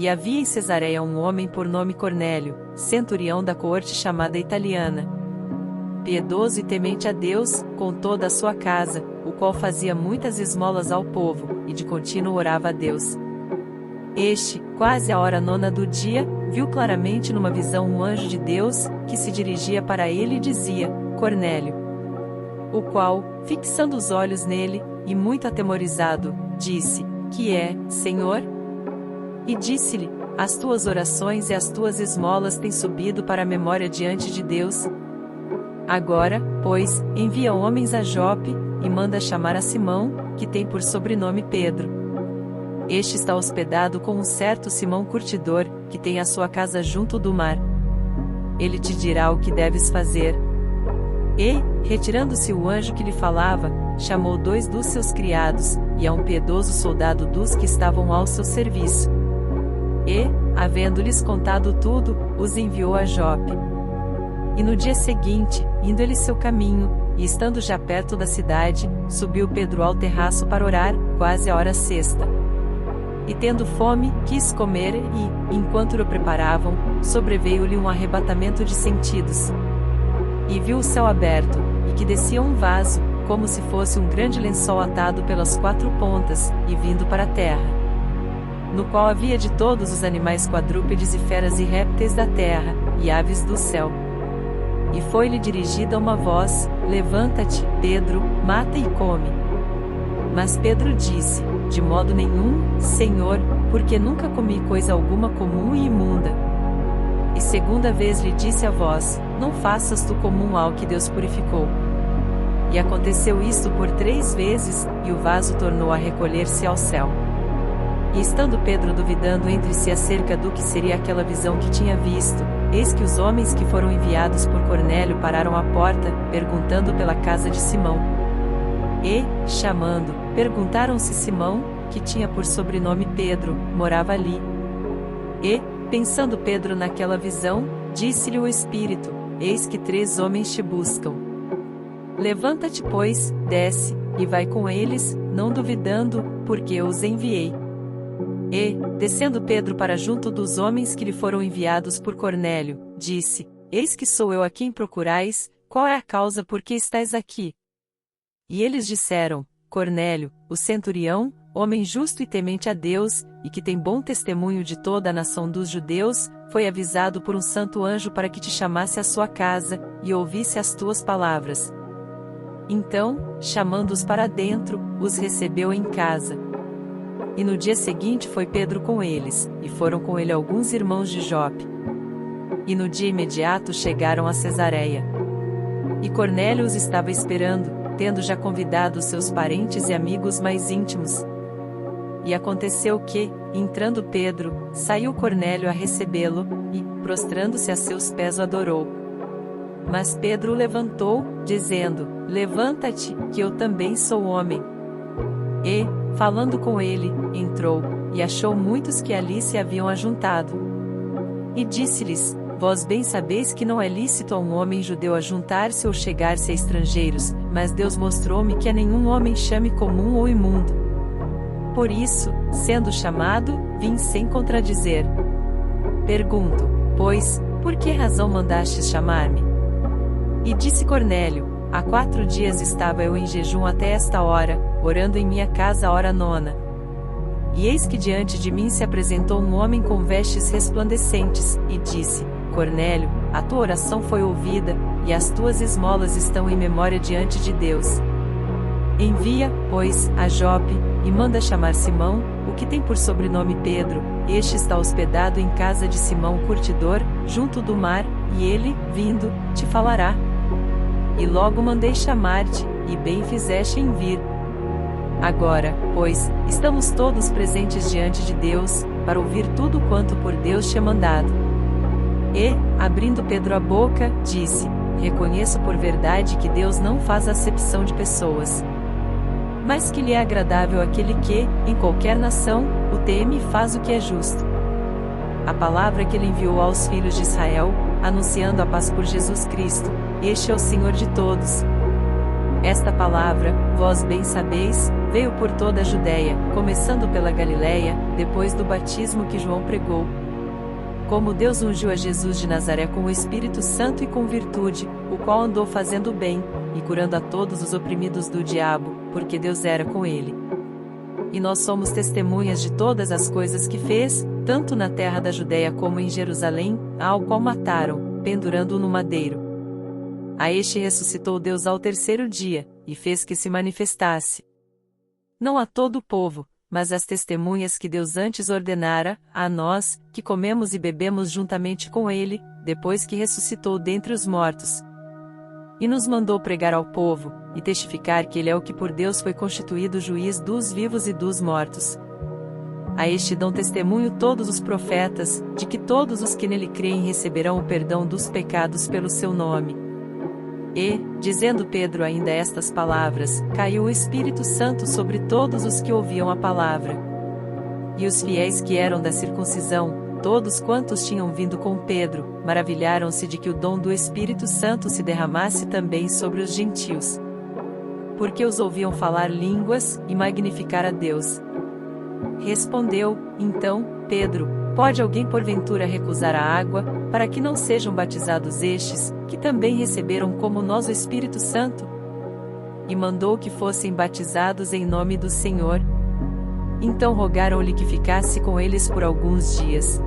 E havia em Cesareia um homem por nome Cornélio, centurião da coorte chamada Italiana, piedoso e temente a Deus, com toda a sua casa, o qual fazia muitas esmolas ao povo, e de contínuo orava a Deus. Este, quase à hora nona do dia, viu claramente numa visão um anjo de Deus, que se dirigia para ele e dizia: Cornélio. O qual, fixando os olhos nele, e muito atemorizado, disse: Que é, Senhor? E disse-lhe: As tuas orações e as tuas esmolas têm subido para a memória diante de Deus. Agora, pois, envia homens a Jope, e manda chamar a Simão, que tem por sobrenome Pedro. Este está hospedado com um certo Simão curtidor, que tem a sua casa junto do mar. Ele te dirá o que deves fazer. E, retirando-se o anjo que lhe falava, chamou 2 dos seus criados, e a um piedoso soldado dos que estavam ao seu serviço. E, havendo-lhes contado tudo, os enviou a Jope. E no dia seguinte, indo ele seu caminho, e estando já perto da cidade, subiu Pedro ao terraço para orar, quase a hora sexta. E tendo fome, quis comer e, enquanto o preparavam, sobreveio-lhe um arrebatamento de sentidos. E viu o céu aberto, e que descia um vaso, como se fosse um grande lençol atado pelas 4 pontas, e vindo para a terra. No qual havia de todos os animais quadrúpedes e feras e répteis da terra, e aves do céu. E foi-lhe dirigida uma voz: Levanta-te, Pedro, mata e come. Mas Pedro disse: De modo nenhum, Senhor, porque nunca comi coisa alguma comum e imunda. E segunda vez lhe disse a voz: Não faças tu comum ao que Deus purificou. E aconteceu isto por 3 vezes, e o vaso tornou a recolher-se ao céu. E estando Pedro duvidando entre si acerca do que seria aquela visão que tinha visto, eis que os homens que foram enviados por Cornélio pararam à porta, perguntando pela casa de Simão. E, chamando, perguntaram se Simão, que tinha por sobrenome Pedro, morava ali. E, pensando Pedro naquela visão, disse-lhe o Espírito: Eis que 3 homens te buscam. Levanta-te, pois, desce, e vai com eles, não duvidando, porque eu os enviei. E, descendo Pedro para junto dos homens que lhe foram enviados por Cornélio, disse: Eis que sou eu a quem procurais, qual é a causa por que estais aqui? E eles disseram: Cornélio, o centurião, homem justo e temente a Deus, e que tem bom testemunho de toda a nação dos judeus, foi avisado por um santo anjo para que te chamasse à sua casa, e ouvisse as tuas palavras. Então, chamando-os para dentro, os recebeu em casa. E no dia seguinte foi Pedro com eles, e foram com ele alguns irmãos de Jope. E no dia imediato chegaram a Cesareia. E Cornélio os estava esperando, tendo já convidado os seus parentes e amigos mais íntimos. E aconteceu que, entrando Pedro, saiu Cornélio a recebê-lo, e, prostrando-se a seus pés, o adorou. Mas Pedro o levantou, dizendo: Levanta-te, que eu também sou homem. E, falando com ele, entrou, e achou muitos que ali se haviam ajuntado. E disse-lhes: Vós bem sabeis que não é lícito a um homem judeu ajuntar-se ou chegar-se a estrangeiros, mas Deus mostrou-me que a nenhum homem chame comum ou imundo. Por isso, sendo chamado, vim sem contradizer. Pergunto, pois, por que razão mandastes chamar-me? E disse Cornélio: Há 4 dias estava eu em jejum até esta hora, orando em minha casa a hora nona. E eis que diante de mim se apresentou um homem com vestes resplandecentes, e disse: Cornélio, a tua oração foi ouvida, e as tuas esmolas estão em memória diante de Deus. Envia, pois, a Jope, e manda chamar Simão, o que tem por sobrenome Pedro. Este está hospedado em casa de Simão curtidor, junto do mar, e ele, vindo, te falará. E logo mandei chamar-te, e bem fizeste em vir. Agora, pois, estamos todos presentes diante de Deus, para ouvir tudo quanto por Deus te é mandado. E, abrindo Pedro a boca, disse: Reconheço por verdade que Deus não faz acepção de pessoas, mas que lhe é agradável aquele que, em qualquer nação, o teme e faz o que é justo. A palavra que ele enviou aos filhos de Israel, anunciando a paz por Jesus Cristo, este é o Senhor de todos. Esta palavra, vós bem sabeis, veio por toda a Judéia, começando pela Galiléia, depois do batismo que João pregou. Como Deus ungiu a Jesus de Nazaré com o Espírito Santo e com virtude, o qual andou fazendo o bem, e curando a todos os oprimidos do diabo, porque Deus era com ele. E nós somos testemunhas de todas as coisas que fez, tanto na terra da Judéia como em Jerusalém, ao qual mataram, pendurando-o no madeiro. A este ressuscitou Deus ao terceiro dia, e fez que se manifestasse. Não a todo o povo, mas às testemunhas que Deus antes ordenara, a nós, que comemos e bebemos juntamente com ele, depois que ressuscitou dentre os mortos. E nos mandou pregar ao povo, e testificar que ele é o que por Deus foi constituído juiz dos vivos e dos mortos. A este dão testemunho todos os profetas, de que todos os que nele creem receberão o perdão dos pecados pelo seu nome. E, dizendo Pedro ainda estas palavras, caiu o Espírito Santo sobre todos os que ouviam a palavra. E os fiéis que eram da circuncisão, todos quantos tinham vindo com Pedro, maravilharam-se de que o dom do Espírito Santo se derramasse também sobre os gentios. Porque os ouviam falar línguas, e magnificar a Deus. Respondeu, então, Pedro: pode alguém porventura recusar a água, para que não sejam batizados estes, que também receberam como nós o Espírito Santo? E mandou que fossem batizados em nome do Senhor. Então rogaram-lhe que ficasse com eles por alguns dias.